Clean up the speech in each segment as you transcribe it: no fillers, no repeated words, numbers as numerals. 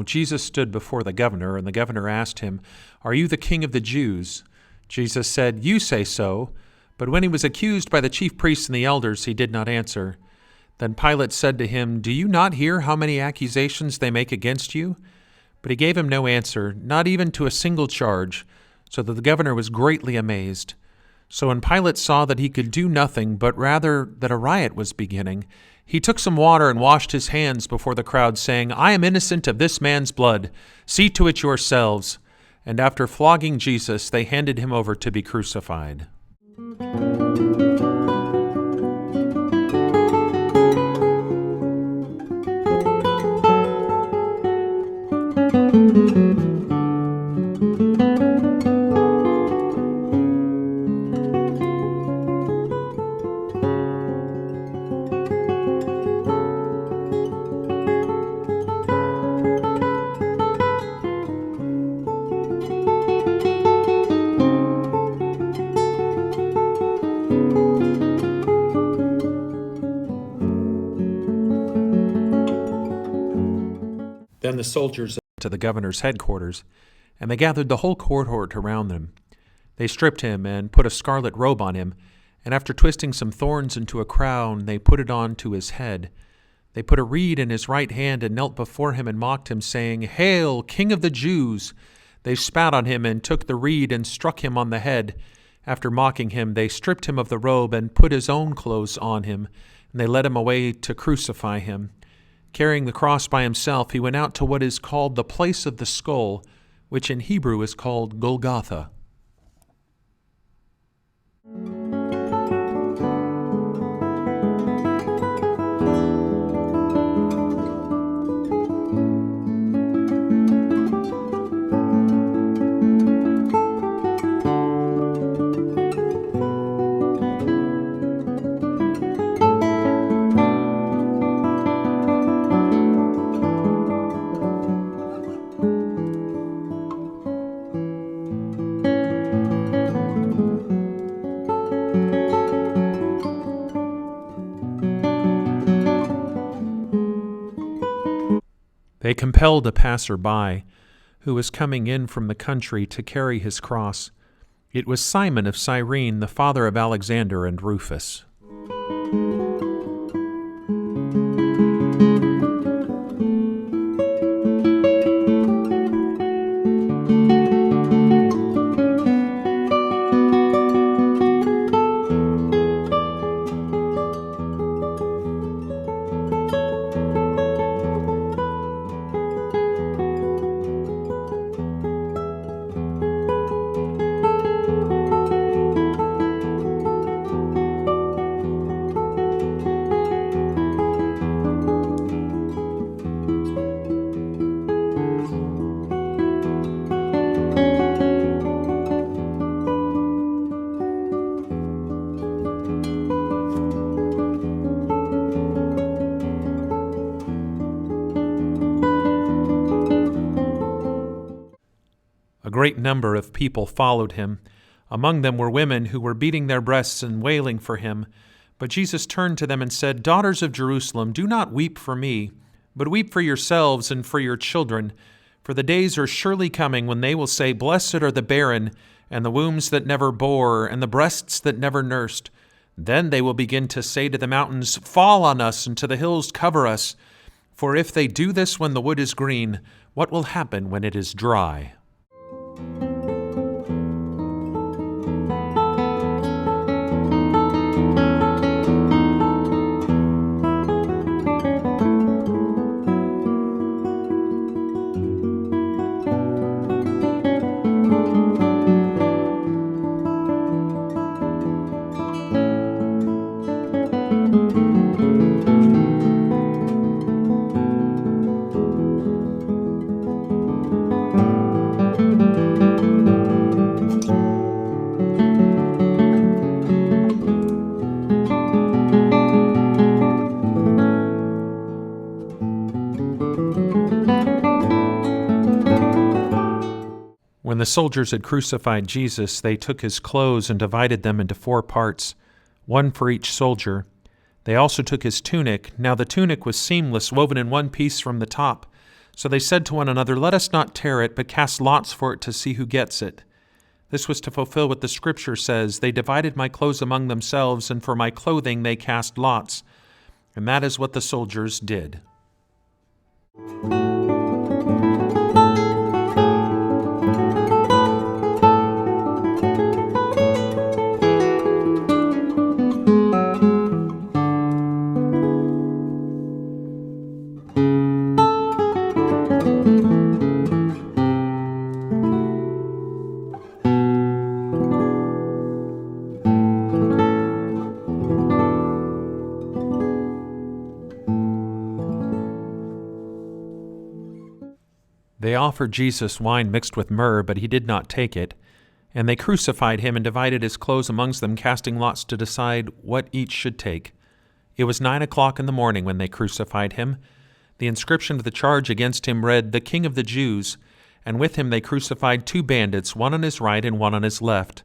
Jesus stood before the governor, and the governor asked him, "Are you the king of the Jews?" Jesus said, "You say so." But when he was accused by the chief priests and the elders, he did not answer. Then Pilate said to him, "Do you not hear how many accusations they make against you?" But he gave him no answer, not even to a single charge, so that the governor was greatly amazed. So when Pilate saw that he could do nothing, but rather that a riot was beginning, he took some water and washed his hands before the crowd, saying, "I am innocent of this man's blood. See to it yourselves." And after flogging Jesus, they handed him over to be crucified. Then the soldiers went to the governor's headquarters, and they gathered the whole cohort around them. They stripped him and put a scarlet robe on him, and after twisting some thorns into a crown, they put it on to his head. They put a reed in his right hand and knelt before him and mocked him, saying, "Hail, King of the Jews!" They spat on him and took the reed and struck him on the head. After mocking him, they stripped him of the robe and put his own clothes on him, and they led him away to crucify him. Carrying the cross by himself, he went out to what is called the place of the skull, which in Hebrew is called Golgotha. They compelled a passer-by who was coming in from the country to carry his cross. It was Simon of Cyrene, the father of Alexander and Rufus. A great number of people followed him. Among them were women who were beating their breasts and wailing for him. But Jesus turned to them and said, "Daughters of Jerusalem, do not weep for me, but weep for yourselves and for your children. For the days are surely coming when they will say, 'Blessed are the barren, and the wombs that never bore, and the breasts that never nursed.' Then they will begin to say to the mountains, 'Fall on us,' and to the hills, 'Cover us.' For if they do this when the wood is green, what will happen when it is dry?" When the soldiers had crucified Jesus, they took his clothes and divided them into 4 parts, one for each soldier. They also took his tunic. Now the tunic was seamless, woven in one piece from the top, So they said to one another, "Let us not tear it, but cast lots for it to see who gets it." This was to fulfill what the Scripture says, "They divided my clothes among themselves, and for my clothing they cast lots." And that is what the soldiers did. They offered Jesus wine mixed with myrrh, but he did not take it. And they crucified him and divided his clothes amongst them, casting lots to decide what each should take. It was 9 o'clock in the morning when they crucified him. The inscription of the charge against him read, "The King of the Jews," and with him they crucified 2 bandits, one on his right and one on his left.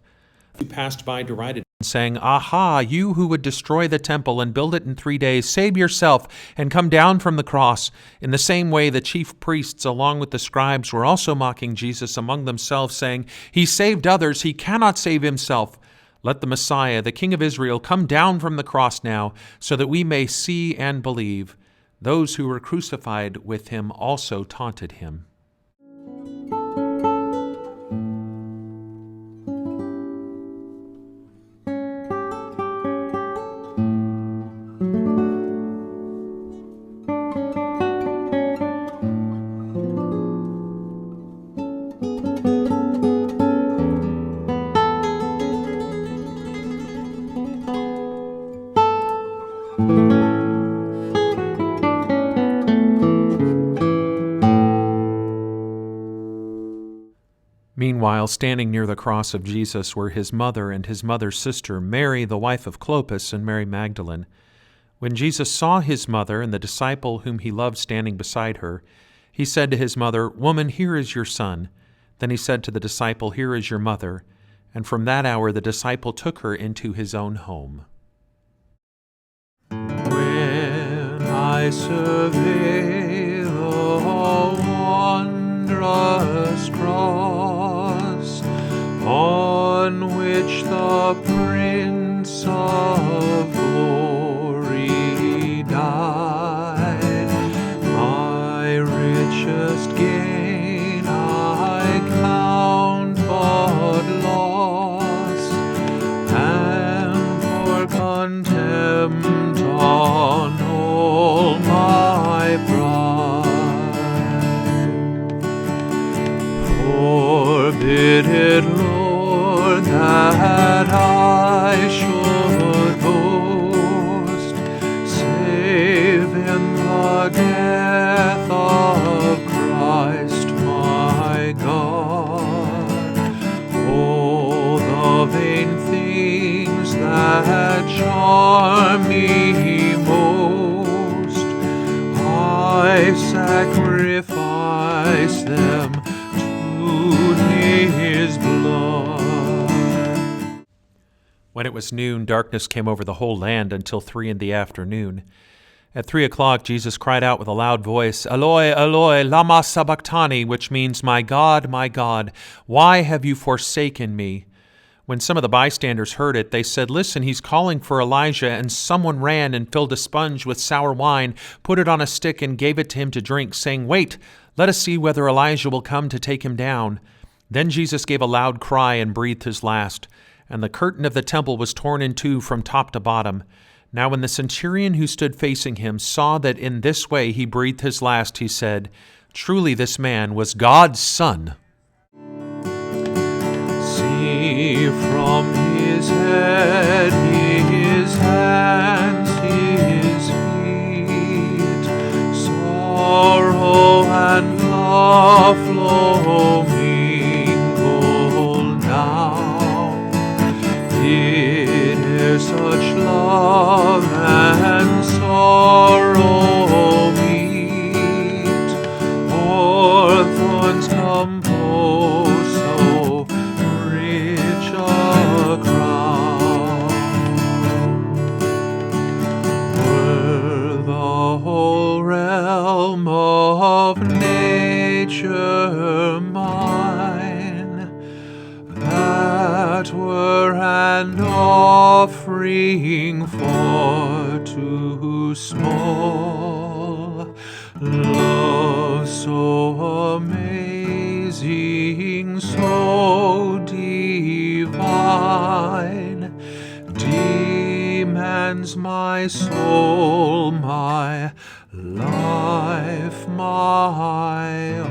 Who passed by derided him, saying, "Aha, you who would destroy the temple and build it in 3 days, save yourself and come down from the cross." In the same way, the chief priests, along with the scribes, were also mocking Jesus among themselves, saying, "He saved others, he cannot save himself. Let the Messiah, the King of Israel, come down from the cross now, so that we may see and believe." Those who were crucified with him also taunted him. Meanwhile, standing near the cross of Jesus were his mother and his mother's sister, Mary, the wife of Clopas, and Mary Magdalene. When Jesus saw his mother and the disciple whom he loved standing beside her, he said to his mother, "Woman, here is your son." Then he said to the disciple, "Here is your mother." And from that hour the disciple took her into his own home. When I survey the wondrous cross on which the Prince of Glory died, my richest gain I count but loss, and for contempt on all my pride. Forbid it, Lord, that I should boast, save in the death of Christ my God. All the vain things that charm me most, I sacrifice them to his blood. When it was noon, darkness came over the whole land until 3 in the afternoon. At 3 o'clock, Jesus cried out with a loud voice, "Eloi, Eloi, lama sabachthani," which means, my God, why have you forsaken me?" When some of the bystanders heard it, they said, "Listen, he's calling for Elijah." And someone ran and filled a sponge with sour wine, put it on a stick, and gave it to him to drink, saying, "Wait, let us see whether Elijah will come to take him down." Then Jesus gave a loud cry and breathed his last, and the curtain of the temple was torn in two from top to bottom. Now when the centurion who stood facing him saw that in this way he breathed his last, he said, "Truly this man was God's Son." See from his head, his hands, his feet, sorrow and love flow mingled down. It is such love and sorrow meet, orphans compose so rich a crown. Were the whole realm of nature seeing so divine, demands my soul, my life, my